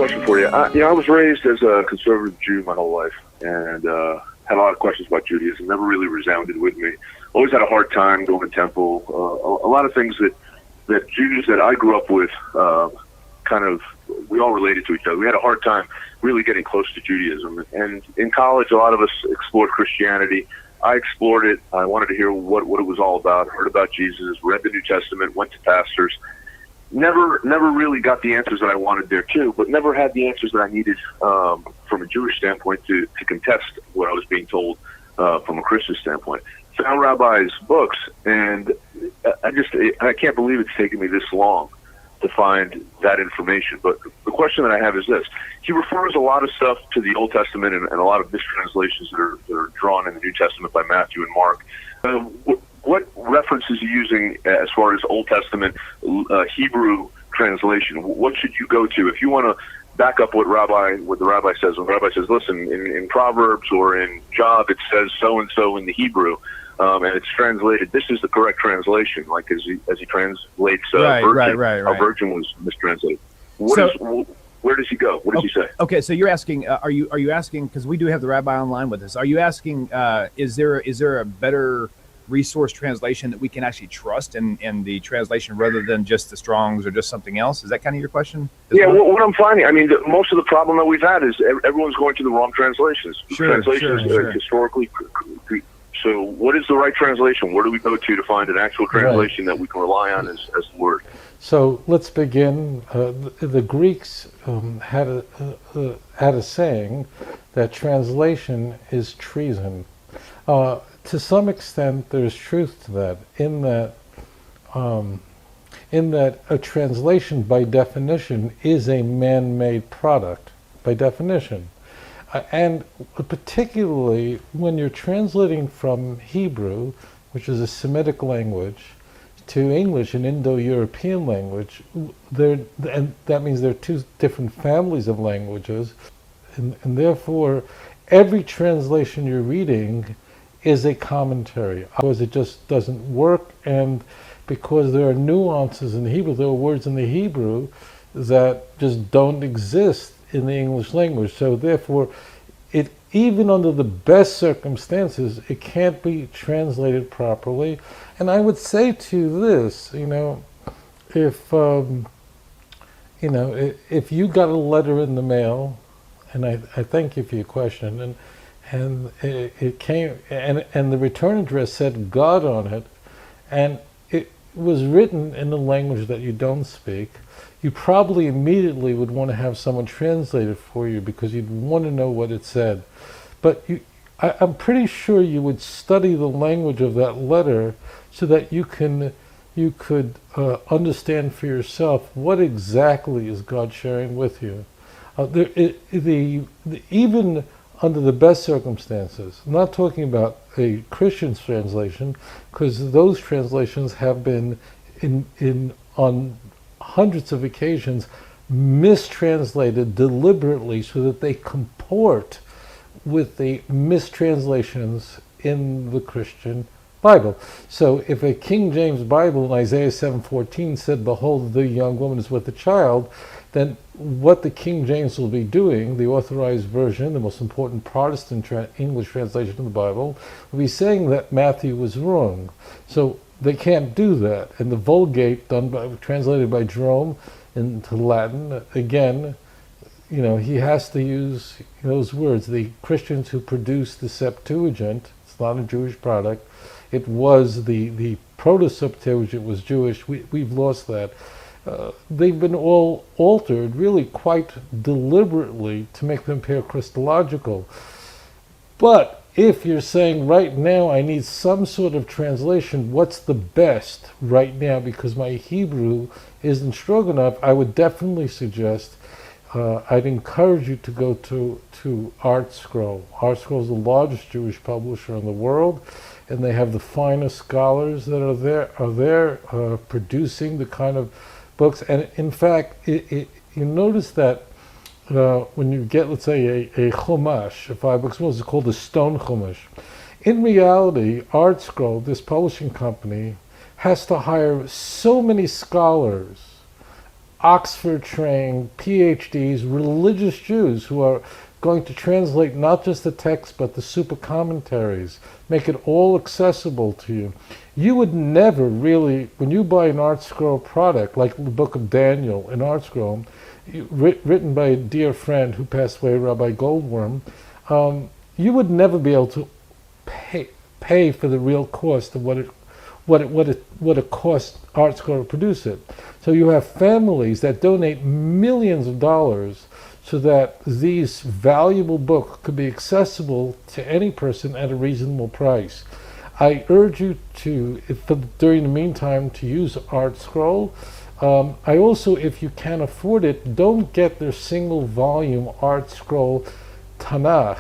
question for you. I was raised as a conservative Jew my whole life, and had a lot of questions about Judaism. Never really resounded with me. Always had a hard time going to temple. A lot of things that Jews that I grew up with, we all related to each other. We had a hard time really getting close to Judaism. And in college, a lot of us explored Christianity. I explored it. I wanted to hear what it was all about. Heard about Jesus. Read the New Testament. Went to pastors. Never really got the answers that I wanted there too, but never had the answers that I needed from a Jewish standpoint to contest what I was being told from a Christian standpoint. Found Rabbi's books, and I can't believe it's taken me this long to find that information. But the question that I have is this. He refers a lot of stuff to the Old Testament and a lot of mistranslations that are drawn in the New Testament by Matthew and Mark. What reference is he using as far as Old Testament Hebrew translation? What should you go to if you want to back up what the Rabbi says? When the Rabbi says, listen, in Proverbs or in Job, it says so-and-so in the Hebrew, and it's translated, this is the correct translation, like as he translates virgin. Our virgin was mistranslated. Where does he go? What does he say? Okay, so you're asking, are you asking, because we do have the Rabbi online with us, are you asking, is there a better resource translation that we can actually trust in the translation rather than just the Strong's or just something else? Is that kind of your question? What I'm finding, most of the problem that we've had is everyone's going to the wrong translations. Sure. Historically. So what is the right translation? Where do we go to find an actual translation that we can rely on as the word? So let's begin. The Greeks had a saying that translation is treason. To some extent, there's truth to that, in that a translation, by definition, is a man-made product, by definition. And particularly when you're translating from Hebrew, which is a Semitic language, to English, an Indo-European language, and that means there are two different families of languages, and therefore every translation you're reading is a commentary, because it just doesn't work, and because there are nuances in the Hebrew, there are words in the Hebrew that just don't exist in the English language. So therefore, even under the best circumstances, it can't be translated properly. And I would say to you this, if you got a letter in the mail, and I thank you for your question, and it came, and the return address said God on it, and it was written in a language that you don't speak, you probably immediately would want to have someone translate it for you because you'd want to know what it said. But I'm pretty sure you would study the language of that letter so that you could understand for yourself what exactly is God sharing with you. Even under the best circumstances, I'm not talking about a Christian translation, because those translations have been on hundreds of occasions mistranslated deliberately so that they comport with the mistranslations in the Christian Bible. So if a King James Bible in Isaiah 7:14 said, "Behold, the young woman is with the child," then what the King James will be doing, the authorized version, the most important Protestant English translation of the Bible, will be saying that Matthew was wrong. So they can't do that. And the Vulgate, translated by Jerome into Latin, again, he has to use those words. The Christians who produced the Septuagint, it's not a Jewish product, it was the Proto-Septuagint was Jewish. We've lost that. They've been all altered really quite deliberately to make them appear Christological. But if you're saying right now I need some sort of translation, what's the best right now because my Hebrew isn't strong enough, I would definitely suggest, I'd encourage you to go to Art Scroll. Art Scroll is the largest Jewish publisher in the world, and they have the finest scholars that are there producing the kind of books. And in fact, you notice that when you get, let's say, a Chumash, a 5 books, it's called a stone Chumash. In reality, Art Scroll, this publishing company, has to hire so many scholars Oxford-trained PhDs, religious Jews who are going to translate not just the text but the super commentaries, make it all accessible to you. You would never really, when you buy an Art Scroll product, like the Book of Daniel, an Art Scroll, written by a dear friend who passed away, Rabbi Goldworm, you would never be able to pay for the real cost of what it costs Art Scroll to produce it. So you have families that donate millions of dollars so that these valuable books could be accessible to any person at a reasonable price. I urge you to, during the meantime, to use Art Scroll. I also, if you can afford it, don't get their single volume Art Scroll Tanach.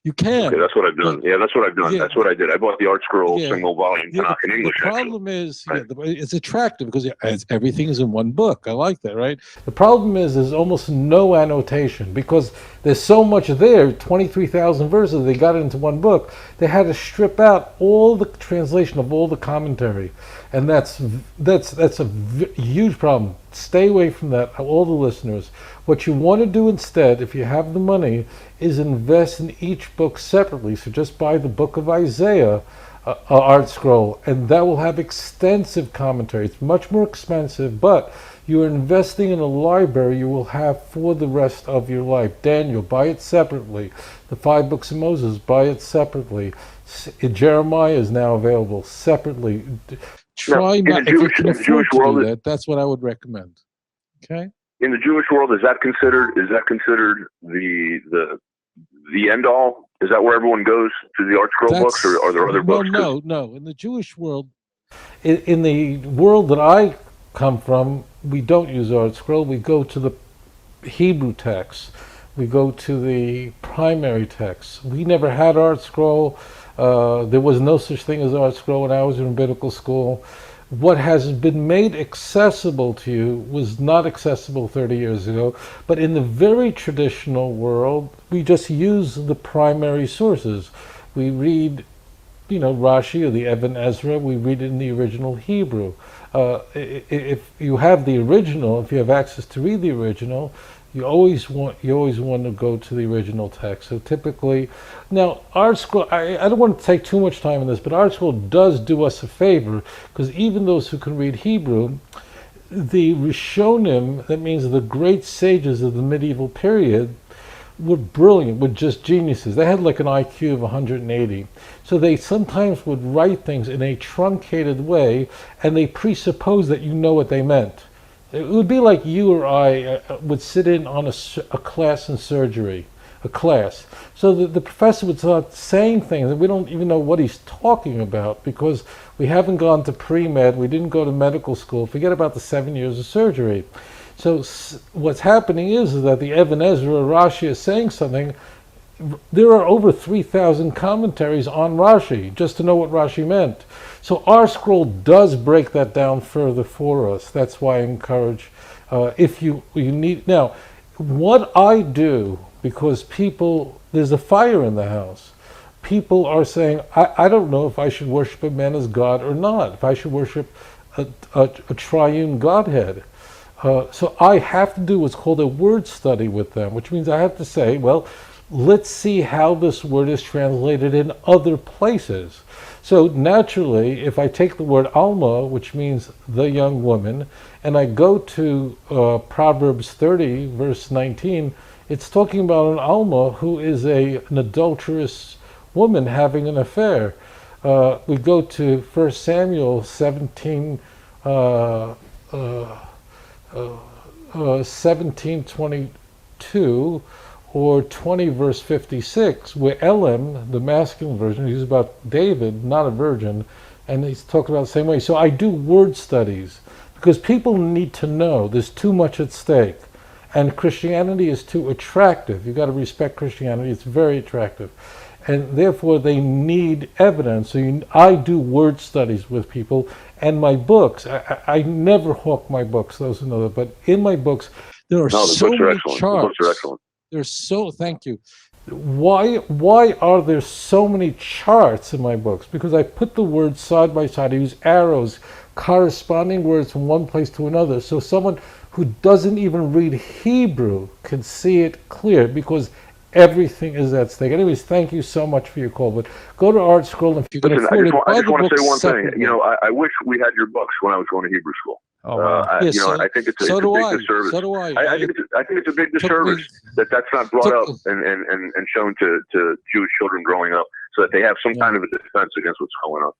You can. Okay, that's what I've done. Yeah, that's what I've done. Yeah. That's what I did. I bought the Art Scroll single volume Tanakh in English. The problem is, it's attractive because everything is in one book. I like that, right? The problem is there's almost no annotation because there's so much there, 23,000 verses, they got it into one book. They had to strip out all the translation of all the commentary. And that's a huge problem. Stay away from that, all the listeners. What you want to do instead, if you have the money, is invest in each book separately. So just buy the Book of Isaiah, Art Scroll, and that will have extensive commentary. It's much more expensive, but you are investing in a library you will have for the rest of your life. Daniel, buy it separately. The 5 books of Moses, buy it separately. Jeremiah is now available separately. Try not, if you can afford to do that, that's what I would recommend. Okay? In the Jewish world, is that considered the end all? Is that where everyone goes to the Art Scroll books, or are there other books? No. In the Jewish world, in the world that I come from, we don't use Art Scroll. We go to the Hebrew text. We go to the primary text. We never had Art Scroll. There was no such thing as Art Scroll when I was in rabbinical school. What has been made accessible to you was not accessible 30 years ago, but in the very traditional world, we just use the primary sources. We read, Rashi or the Even Ezra, we read it in the original Hebrew. If you have the original, if you have access to read the original, you always want to go to the original text. So typically, now Art Scroll, I don't want to take too much time on this, but Art Scroll does do us a favor, because even those who can read Hebrew, the Rishonim, that means the great sages of the medieval period, were brilliant, were just geniuses. They had like an IQ of 180. So they sometimes would write things in a truncated way, and they presuppose that you know what they meant. It would be like you or I would sit in on a class in surgery, a class. So the professor would start saying things and we don't even know what he's talking about because we haven't gone to pre-med, we didn't go to medical school, forget about the 7 years of surgery. So what's happening is that the Even Ezra or Rashi is saying something. There are over 3,000 commentaries on Rashi, just to know what Rashi meant. So Art Scroll does break that down further for us. That's why I encourage, if you need. Now, what I do, because there's a fire in the house. People are saying, I don't know if I should worship a man as God or not, if I should worship a triune Godhead. So I have to do what's called a word study with them, which means I have to say, well, let's see how this word is translated in other places. So naturally, if I take the word Alma, which means the young woman, and I go to Proverbs 30, verse 19, it's talking about an Alma who is an adulterous woman having an affair. We go to 1 Samuel 17:22, or 20 verse 56, where Elam, the masculine version, he's about David, not a virgin, and he's talking about the same way. So I do word studies because people need to know there's too much at stake, and Christianity is too attractive. You've got to respect Christianity. It's very attractive, and therefore they need evidence. So I do word studies with people, and my books, I never hawk my books, those who know that, but in my books there are so many charts. Thank you. why are there so many charts in my books? Because I put the words side by side. I use arrows, corresponding words from one place to another, so someone who doesn't even read Hebrew can see it clear, because everything is at stake. Anyways, thank you so much for your call. But go to Art Scroll, and if you can afford it, I buy just the want to book say one thing. separately. You know, I wish we had your books when I was going to Hebrew school. Oh, wow. Yes, You know, so- I think it's a so big do I. disservice. So do I. I think it's a big disservice that's not brought up and shown to Jewish children growing up, so that they have some kind of a defense against what's going on.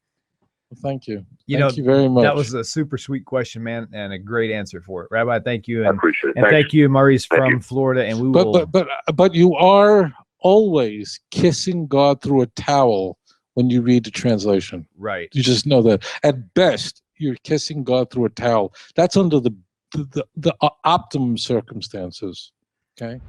Thank you. You Thank know, you very much. That was a super sweet question, man, and a great answer for it. Rabbi, thank you. I And, appreciate it. and thank you, Maurice Thank from you. Florida. And we will. But you are always kissing God through a towel when you read the translation. Right. You just know that. At best, you're kissing God through a towel. That's under the optimum circumstances. Okay.